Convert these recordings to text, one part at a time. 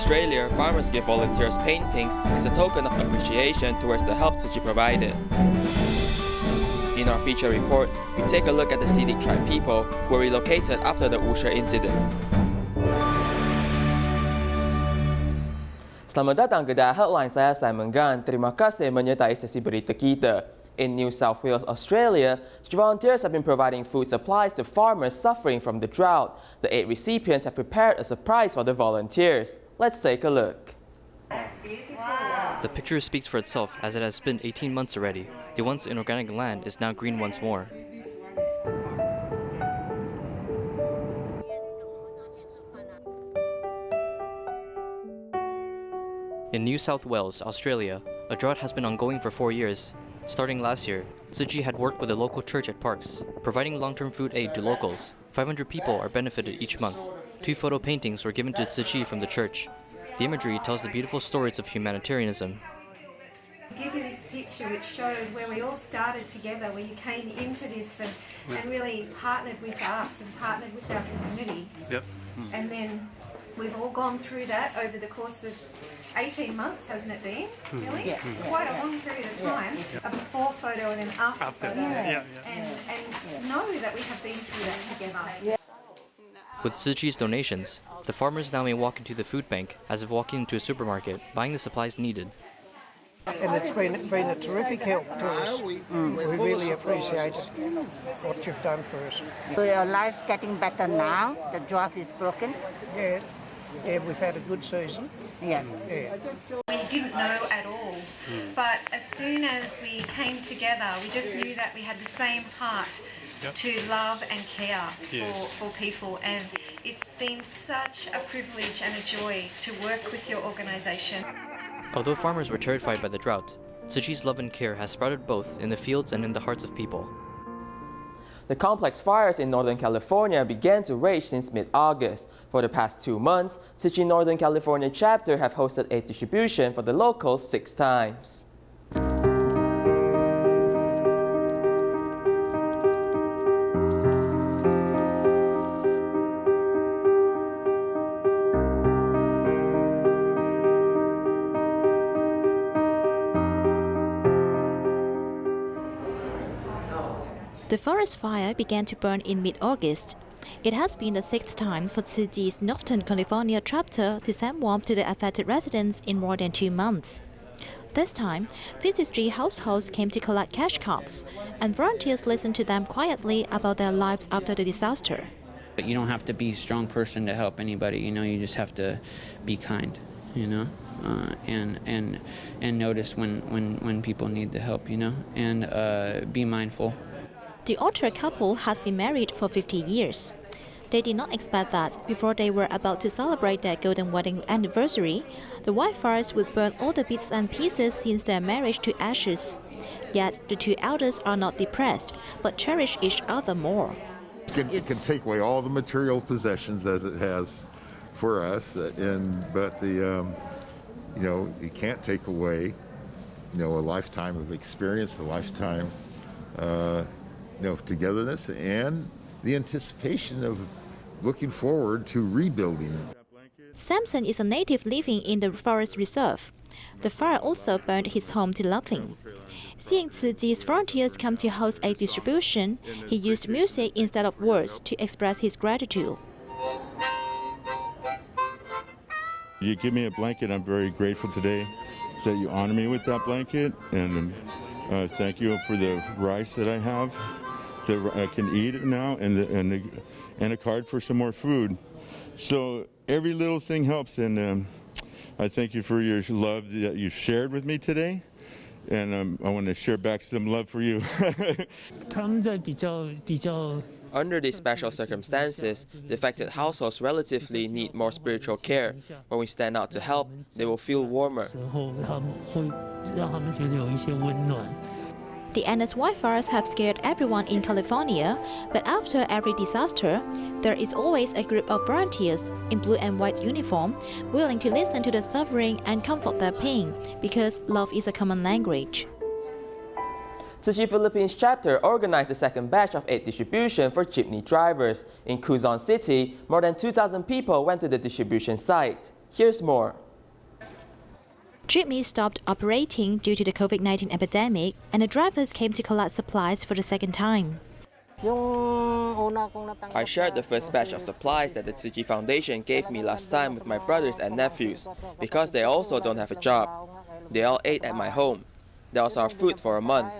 Australia, farmers give volunteers paintings as a token of appreciation towards the help Tzu Chi provided. In our feature report, we take a look at the Seediq tribe people who were relocated after the Wushe Incident. Selamat datang ke DaAi Headlines, saya Simon Gan. Terima kasih menyertai sesi berita kita. In New South Wales, Australia, volunteers have been providing food supplies to farmers suffering from the drought. The 8 recipients have prepared a surprise for the volunteers. Let's take a look. Wow. The picture speaks for itself, as it has been 18 months already. The once inorganic land is now green once more. In New South Wales, Australia, a drought has been ongoing for 4 years. Starting last year, Tzu Chi had worked with a local church at Parks, providing long-term food aid to locals. 500 people are benefited each month. 2 photo paintings were given to Tzu Chi from the church. The imagery tells the beautiful stories of humanitarianism. I'll give you this picture which showed where we all started together, where you came into this and really partnered with us and partnered with our community. Yep. And then we've all gone through that over the course of 18 months, hasn't it been? Really? Yeah. Quite a long period of time. A before photo and an after photo. And know that we have been through that together. With Tzu Chi's donations, the farmers now may walk into the food bank as if walking into a supermarket, buying the supplies needed. And it's been a terrific help to us. We really appreciate what you've done for us. Our life's getting better now. The drought is broken. Yeah, we've had a good season. Yeah. We didn't know at all, but as soon as we came together, we just knew that we had the same heart to love and care for people, and it's been such a privilege and a joy to work with your organisation. Although farmers were terrified by the drought, Tzu Chi's love and care has sprouted both in the fields and in the hearts of people. The complex fires in Northern California began to rage since mid-August. For the past 2 months, Tzu Chi Northern California Chapter have hosted aid distribution for the locals 6 times. The forest fire began to burn in mid-August. It has been the 6th time for Tzu Chi's Northern California chapter to send warmth to the affected residents in more than 2 months. This time, 53 households came to collect cash cards, and volunteers listened to them quietly about their lives after the disaster. But you don't have to be a strong person to help anybody, you just have to be kind, and notice when people need the help, and be mindful. The Otter couple has been married for 50 years. They did not expect that before they were about to celebrate their golden wedding anniversary, the wildfires would burn all the bits and pieces since their marriage to ashes. Yet the 2 elders are not depressed, but cherish each other more. It can take away all the material possessions as it has for us, but you can't take away, a lifetime of experience, a lifetime of togetherness, and the anticipation of looking forward to rebuilding. Samson is a native living in the forest reserve. The fire also burned his home to nothing. Seeing Tzu Chi's volunteers come to host a distribution, he used music instead of words to express his gratitude. You give me a blanket, I'm very grateful today that you honor me with that blanket, and thank you for the rice that I have that I can eat now, and a card for some more food. So every little thing helps, and I thank you for your love that you shared with me today, and I want to share back some love for you. Under these special circumstances, the affected households relatively need more spiritual care. When we stand out to help, they will feel warmer. The endless wildfires have scared everyone in California, but after every disaster, there is always a group of volunteers in blue and white uniform willing to listen to the suffering and comfort their pain, because love is a common language. Tzu Chi Philippines Chapter organized the second batch of aid distribution for jeepney drivers. In Quezon City, more than 2,000 people went to the distribution site. Here's more. Jeepneys stopped operating due to the COVID-19 epidemic, and the drivers came to collect supplies for the second time. I shared the first batch of supplies that the Tzu Chi Foundation gave me last time with my brothers and nephews, because they also don't have a job. They all ate at my home. That was our food for a month.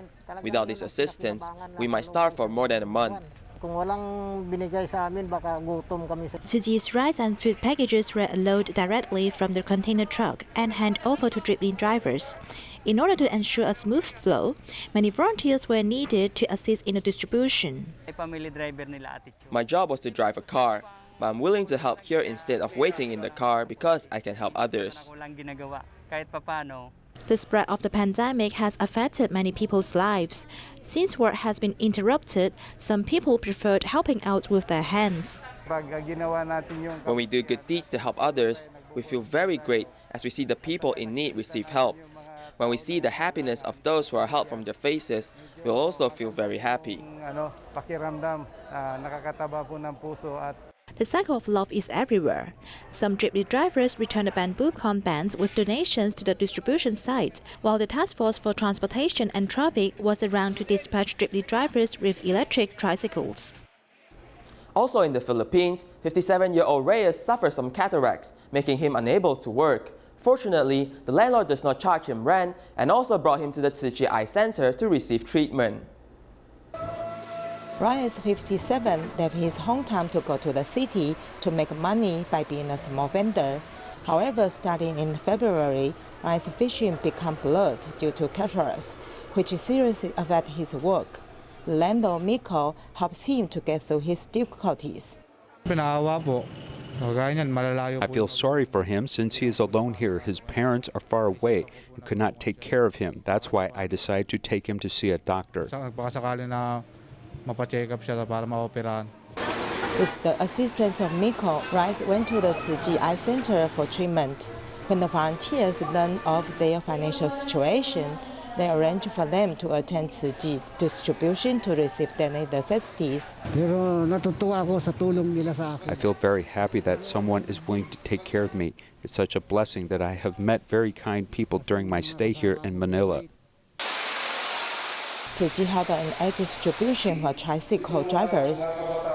Without this assistance, we might starve for more than a month. Tzu Chi's rice and food packages were loaded directly from the container truck and handed over to jeepney drivers. In order to ensure a smooth flow, many volunteers were needed to assist in the distribution. My job was to drive a car, but I'm willing to help here instead of waiting in the car because I can help others. The spread of the pandemic has affected many people's lives. Since work has been interrupted, some people preferred helping out with their hands. When we do good deeds to help others, we feel very great as we see the people in need receive help. When we see the happiness of those who are helped from their faces, we'll also feel very happy. The cycle of love is everywhere. Some jeepney drivers return the bamboo corn bands with donations to the distribution site, while the task force for transportation and traffic was around to dispatch jeepney drivers with electric tricycles. Also in the Philippines, 57-year-old Reyes suffers from cataracts, making him unable to work. Fortunately, the landlord does not charge him rent and also brought him to the Tzu Chi Eye Center to receive treatment. Reyes, 57, left his hometown to go to the city to make money by being a small vendor. However, starting in February, Reyes' vision became blurred due to cataracts, which seriously affected his work. Landlord Miko helps him to get through his difficulties. I feel sorry for him since he is alone here. His parents are far away and could not take care of him. That's why I decided to take him to see a doctor. With the assistance of Miko, Reyes went to the Tzu Chi Eye Center for treatment. When the volunteers learned of their financial situation, they arranged for them to attend Tzu Chi distribution to receive their necessities. I feel very happy that someone is willing to take care of me. It's such a blessing that I have met very kind people during my stay here in Manila. Tzu Chi held an aid distribution for tricycle drivers,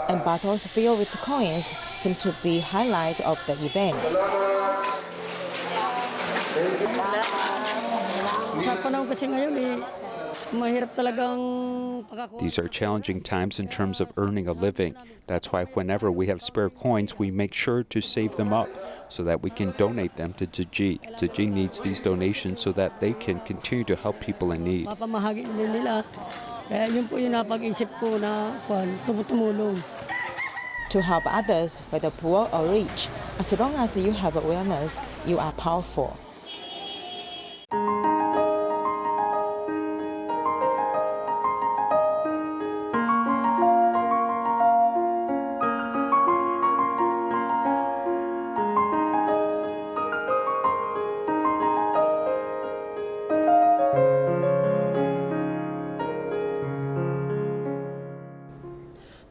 and bottles filled with coins seem to be highlight of the event. These are challenging times in terms of earning a living. That's why whenever we have spare coins, we make sure to save them up so that we can donate them to Tzu Chi. Tzu Chi needs these donations so that they can continue to help people in need. To help others, whether poor or rich, as long as you have awareness, you are powerful.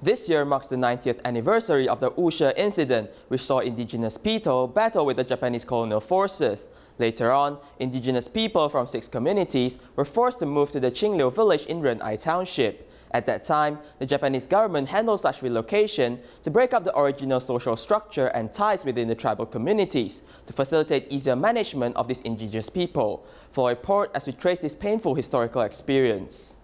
This year marks the 90th anniversary of the Wushe Incident, which saw indigenous people battle with the Japanese colonial forces. Later on, indigenous people from 6 communities were forced to move to the Qingliu village in Ren'ai Township. At that time, the Japanese government handled such relocation to break up the original social structure and ties within the tribal communities to facilitate easier management of these indigenous people. For a report as we trace this painful historical experience.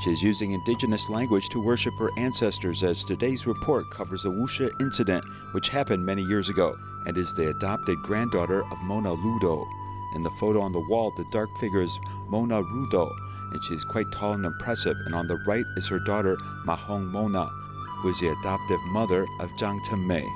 She is using indigenous language to worship her ancestors as today's report covers the Wushe Incident, which happened many years ago, and is the adopted granddaughter of Mona Ludo. In the photo on the wall, the dark figure is Mona Rudo, and she is quite tall and impressive, and on the right is her daughter Mahong Mona, who is the adoptive mother of Jiang Temme.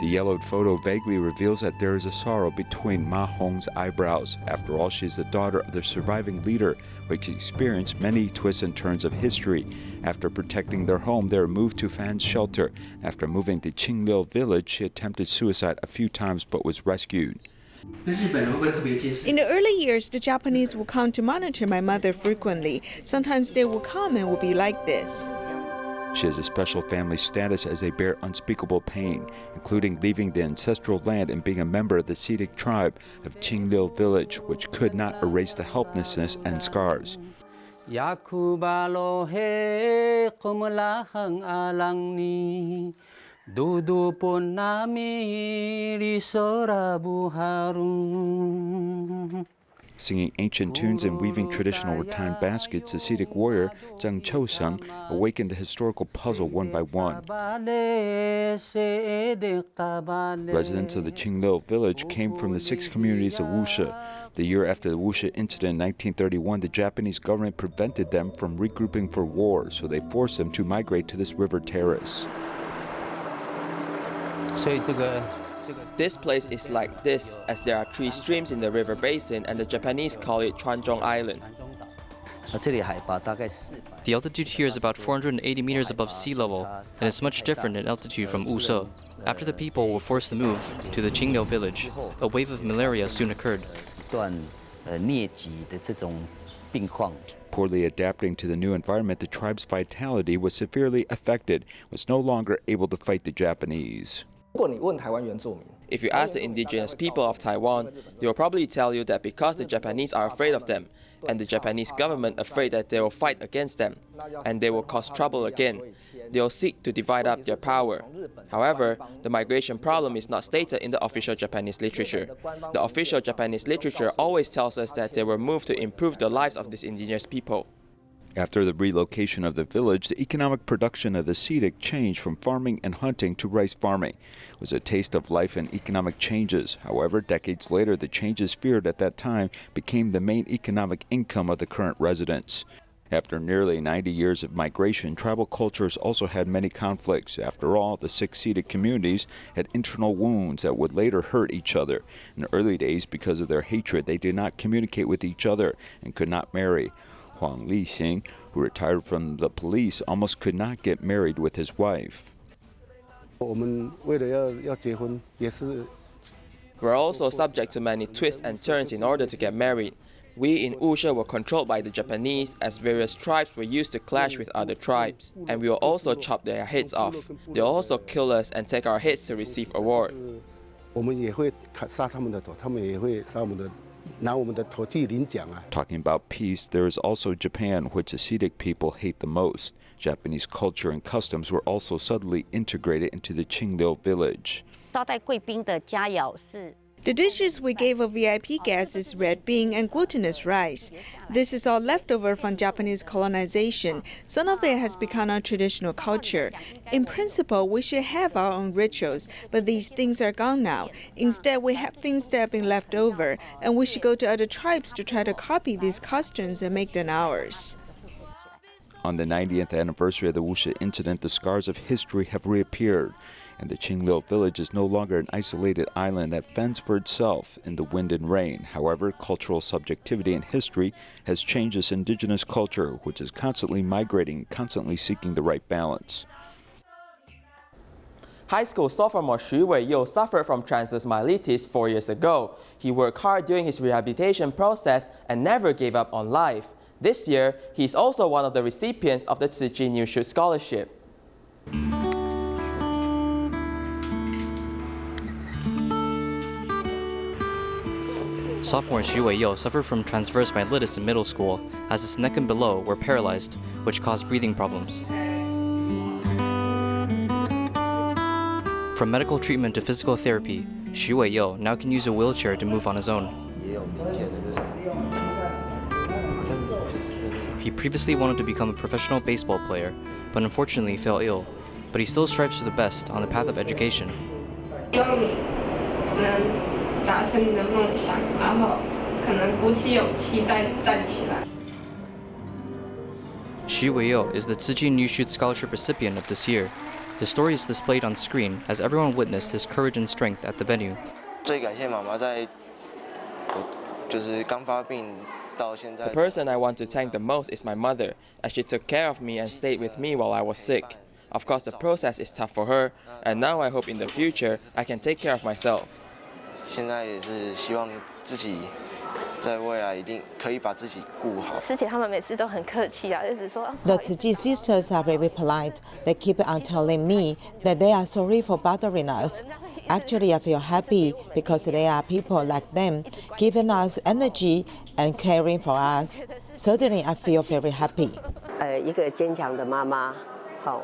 The yellowed photo vaguely reveals that there is a sorrow between Ma Hong's eyebrows. After all, she is the daughter of the surviving leader, which experienced many twists and turns of history. After protecting their home, they were moved to Fan's shelter. After moving to Qinglil village, she attempted suicide a few times but was rescued. In the early years, the Japanese would come to monitor my mother frequently. Sometimes they would come and would be like this. She has a special family status as they bear unspeakable pain, including leaving the ancestral land and being a member of the Seediq tribe of Qinglil village, which could not erase the helplessness and scars. Singing ancient tunes and weaving traditional rattan baskets, the Seediq warrior Zhang Chosung awakened the historical puzzle one by one. Residents of the Qinglil village came from the 6 communities of Wushe. The year after the Wushe Incident in 1931, the Japanese government prevented them from regrouping for war, so they forced them to migrate to this river terrace. This place is like this, as there are 3 streams in the river basin, and the Japanese call it Chuanzhong Island. The altitude here is about 480 meters above sea level, and it's much different in altitude from Wushe. After the people were forced to move to the Qinglil village, a wave of malaria soon occurred. Poorly adapting to the new environment, the tribe's vitality was severely affected, was no longer able to fight the Japanese. If you ask the indigenous people of Taiwan, they will probably tell you that because the Japanese are afraid of them, and the Japanese government afraid that they will fight against them, and they will cause trouble again, they will seek to divide up their power. However, the migration problem is not stated in the official Japanese literature. The official Japanese literature always tells us that they were moved to improve the lives of these indigenous people. After the relocation of the village, the economic production of the Seediq changed from farming and hunting to rice farming. It was a taste of life and economic changes. However, decades later, the changes feared at that time became the main economic income of the current residents. After nearly 90 years of migration, tribal cultures also had many conflicts. After all, the 6 Seediq communities had internal wounds that would later hurt each other. In the early days, because of their hatred, they did not communicate with each other and could not marry. Huang Lixing, who retired from the police, almost could not get married with his wife. We're also subject to many twists and turns in order to get married. We in Wushe were controlled by the Japanese, as various tribes were used to clash with other tribes, and we will also chop their heads off. They'll also kill us and take our heads to receive award. Talking about peace, there is also Japan, which the Seediq people hate the most. Japanese culture and customs were also subtly integrated into the Qinglil village. The dishes we gave our VIP guests is red bean and glutinous rice. This is all leftover from Japanese colonization. Some of it has become our traditional culture. In principle, we should have our own rituals, but these things are gone now. Instead, we have things that have been left over, and we should go to other tribes to try to copy these customs and make them ours. On the 90th anniversary of the Wushe Incident, the scars of history have reappeared, and the Qinglil village is no longer an isolated island that fends for itself in the wind and rain. However, cultural subjectivity in history has changed this indigenous culture, which is constantly migrating, constantly seeking the right balance. High school sophomore Xu Weiyou suffered from transverse myelitis 4 years ago. He worked hard during his rehabilitation process and never gave up on life. This year, he is also one of the recipients of the Tzu Chi New Shoot Scholarship. Sophomore Xu Weiyou suffered from transverse myelitis in middle school, as his neck and below were paralyzed, which caused breathing problems. From medical treatment to physical therapy, Xu Weiyou now can use a wheelchair to move on his own. He previously wanted to become a professional baseball player, but unfortunately fell ill. But he still strives for the best on the path of education. Xu Weiyou is the Tzu Chi New Shoot Scholarship recipient of this year. The story is displayed on screen as everyone witnessed his courage and strength at the venue. 最感谢妈妈在就是刚发病 The person I want to thank the most is my mother, as she took care of me and stayed with me while I was sick. Of course, the process is tough for her, and now I hope in the future I can take care of myself. 现在也是希望自己在未来一定可以把自己顾好。师姐他们每次都很客气啊，就只说。The Tzu Chi sisters are very polite. They keep on telling me that they are sorry for bothering us. Actually, I feel happy because there are people like them giving us energy and caring for us. Certainly, I feel very happy. 一个坚强的妈妈，好。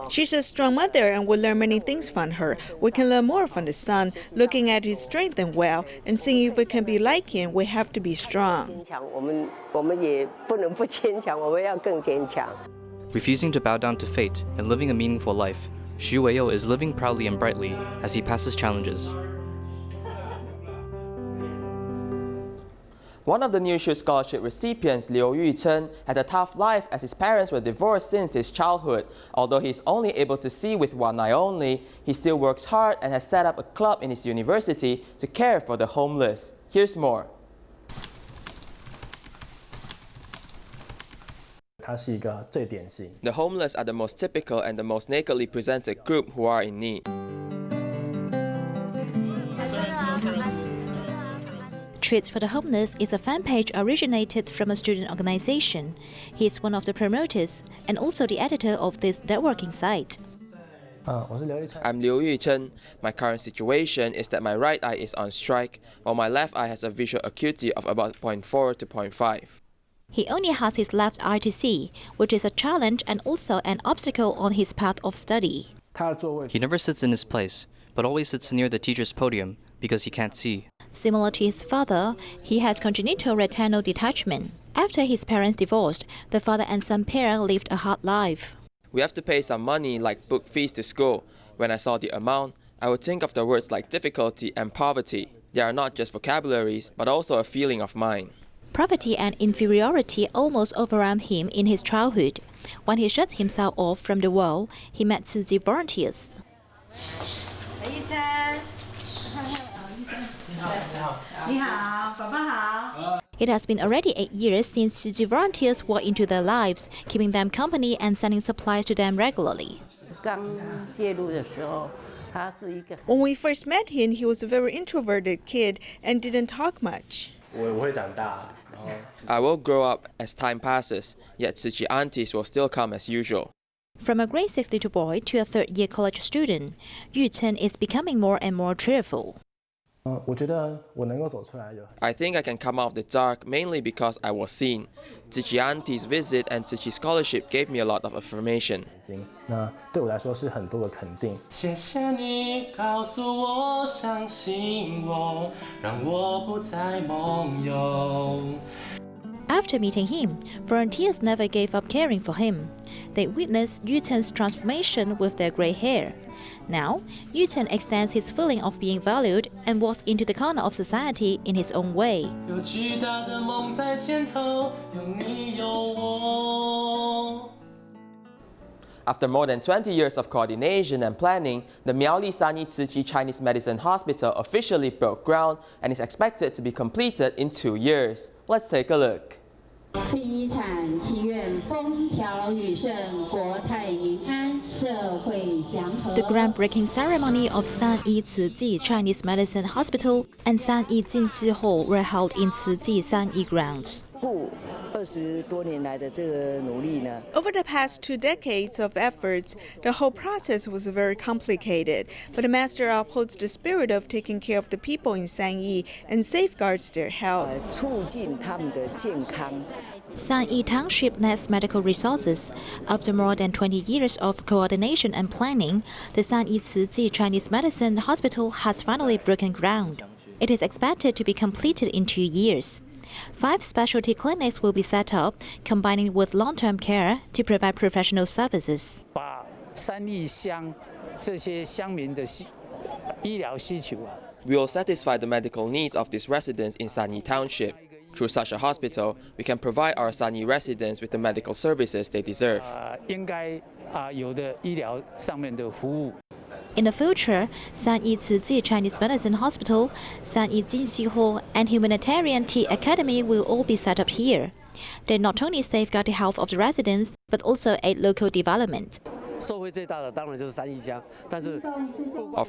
She's a strong mother and we learn many things from her. We can learn more from the son, looking at his strength and well, and seeing if we can be like him, we have to be strong. Refusing to bow down to fate and living a meaningful life, Xu Weiyou is living proudly and brightly as he passes challenges. One of the New Shoe Scholarship recipients, Liu Yuchen, had a tough life as his parents were divorced since his childhood. Although he is only able to see with one eye only, he still works hard and has set up a club in his university to care for the homeless. Here's more. The homeless are the most typical and the most nakedly presented group who are in need. Treats for the Homeless is a fan page originated from a student organization. He is one of the promoters and also the editor of this networking site. I'm Liu Yuchen. My current situation is that my right eye is on strike, while my left eye has a visual acuity of about 0.4 to 0.5. He only has his left eye to see, which is a challenge and also an obstacle on his path of study. He never sits in his place, but always sits near the teacher's podium because he can't see. Similar to his father, he has congenital retinal detachment. After his parents divorced, the father and son pair lived a hard life. We have to pay some money like book fees to school. When I saw the amount, I would think of the words like difficulty and poverty. They are not just vocabularies, but also a feeling of mine. Poverty and inferiority almost overwhelmed him in his childhood. When he shut himself off from the world, he met Tzu Chi volunteers. It has been already 8 years since Tzu Chi volunteers walked into their lives, keeping them company and sending supplies to them regularly. When we first met him, he was a very introverted kid and didn't talk much. I will grow up as time passes, yet Tzu Chi aunties will still come as usual. From a grade 6 little boy to a third-year college student, Yu Chen is becoming more and more cheerful. I think I can come out of the dark mainly because I was seen. Tzu Chi auntie's visit and Tzu Chi scholarship gave me a lot of affirmation. After meeting him, volunteers never gave up caring for him. They witnessed Yu Chen's transformation with their grey hair. Now, Yu Chen extends his feeling of being valued and walks into the corner of society in his own way. After more than 20 years of coordination and planning, the Miaoli Sanyi Tzu Chi Chinese Medicine Hospital officially broke ground and is expected to be completed in 2 years. Let's take a look. The groundbreaking ceremony of Sanyi Tzu Chi Chinese Medicine Hospital and Sanyi Jinshi Hall were held in Tzu Chi Sanyi grounds. Over the past 2 decades of efforts, the whole process was very complicated, but the master upholds the spirit of taking care of the people in Sanyi and safeguards their health. Sanyi Township lacks medical resources. After more than 20 years of coordination and planning, the Sanyi Tzu Chi Chinese Medicine Hospital has finally broken ground. It is expected to be completed in 2 years. 5 specialty clinics will be set up, combining with long-term care to provide professional services. We will satisfy the medical needs of these residents in Sanyi Township. Through such a hospital, we can provide our Sanyi residents with the medical services they deserve. In the future, Sanyi Tzu Chi Chinese Medicine Hospital, Sanyi Jinxi Hall, and Humanitarian Tea Academy will all be set up here. They not only safeguard the health of the residents, but also aid local development. Of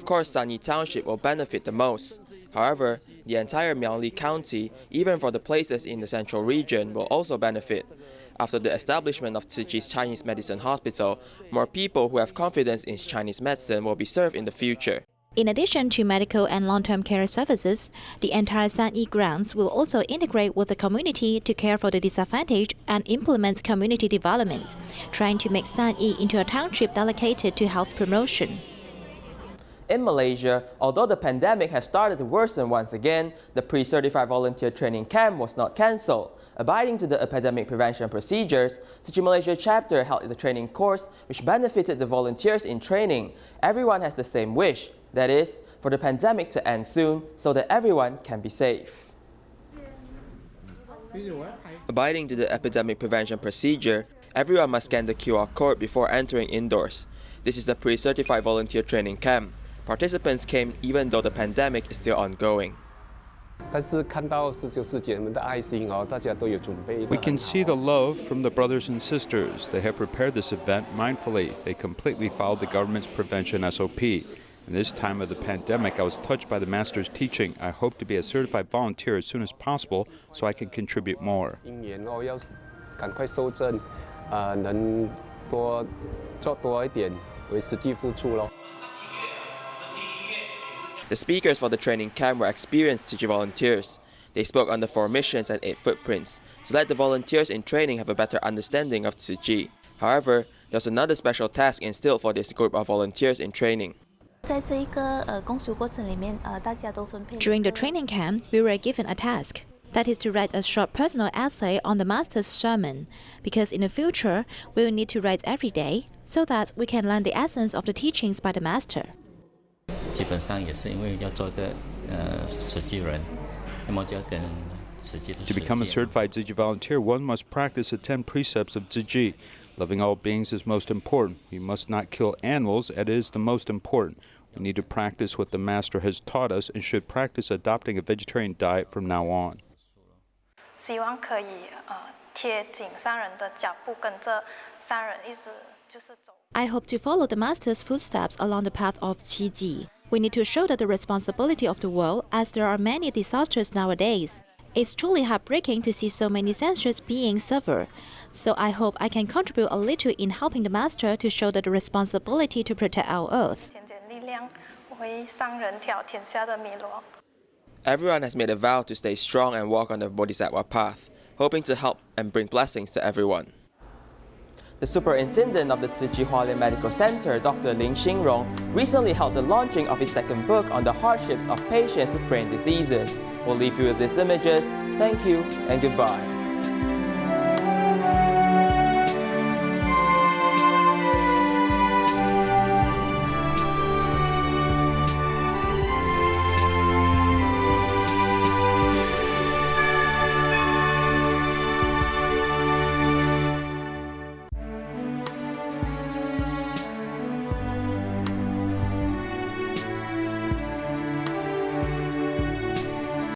course, Sanyi Township will benefit the most. However, the entire Miaoli County, even for the places in the central region, will also benefit. After the establishment of Tzu Chi's Chinese Medicine Hospital, more people who have confidence in Chinese medicine will be served in the future. In addition to medical and long-term care services, the entire Sanyi grounds will also integrate with the community to care for the disadvantaged and implement community development, trying to make Sanyi into a township dedicated to health promotion. In Malaysia, although the pandemic has started to worsen once again, the pre-certified volunteer training camp was not cancelled. Abiding to the epidemic prevention procedures, Tzu Chi Malaysia Chapter held the training course which benefited the volunteers in training. Everyone has the same wish, that is, for the pandemic to end soon so that everyone can be safe. Abiding to the epidemic prevention procedure, everyone must scan the QR code before entering indoors. This is the pre-certified volunteer training camp. Participants came even though the pandemic is still ongoing. We can see the love from the brothers and sisters. They have prepared this event mindfully. They completely followed the government's prevention SOP. In this time of the pandemic, I was touched by the Master's teaching. I hope to be a certified volunteer as soon as possible so I can contribute more. The speakers for the training camp were experienced Tzu Chi volunteers. They spoke on the 4 missions and 8 footprints to let the volunteers in training have a better understanding of Tzu Chi. However, there was another special task instilled for this group of volunteers in training. During the training camp, we were given a task. That is to write a short personal essay on the Master's sermon, because in the future, we will need to write every day so that we can learn the essence of the teachings by the Master. To become a certified Tzu Chi volunteer, one must practice the 10 precepts of Tzu Chi. Loving all beings is most important. We must not kill animals, it is the most important. We need to practice what the Master has taught us and should practice adopting a vegetarian diet from now on. I hope to follow the Master's footsteps along the path of Qi Ji. We need to shoulder the responsibility of the world as there are many disasters nowadays. It's truly heartbreaking to see so many sentient beings suffer. So I hope I can contribute a little in helping the Master to shoulder the responsibility to protect our earth. Everyone has made a vow to stay strong and walk on the Bodhisattva path, hoping to help and bring blessings to everyone. The superintendent of the Tzu Chi Hualien Medical Center, Dr. Ling Xingrong, recently held the launching of his second book on the hardships of patients with brain diseases. We'll leave you with these images. Thank you and goodbye.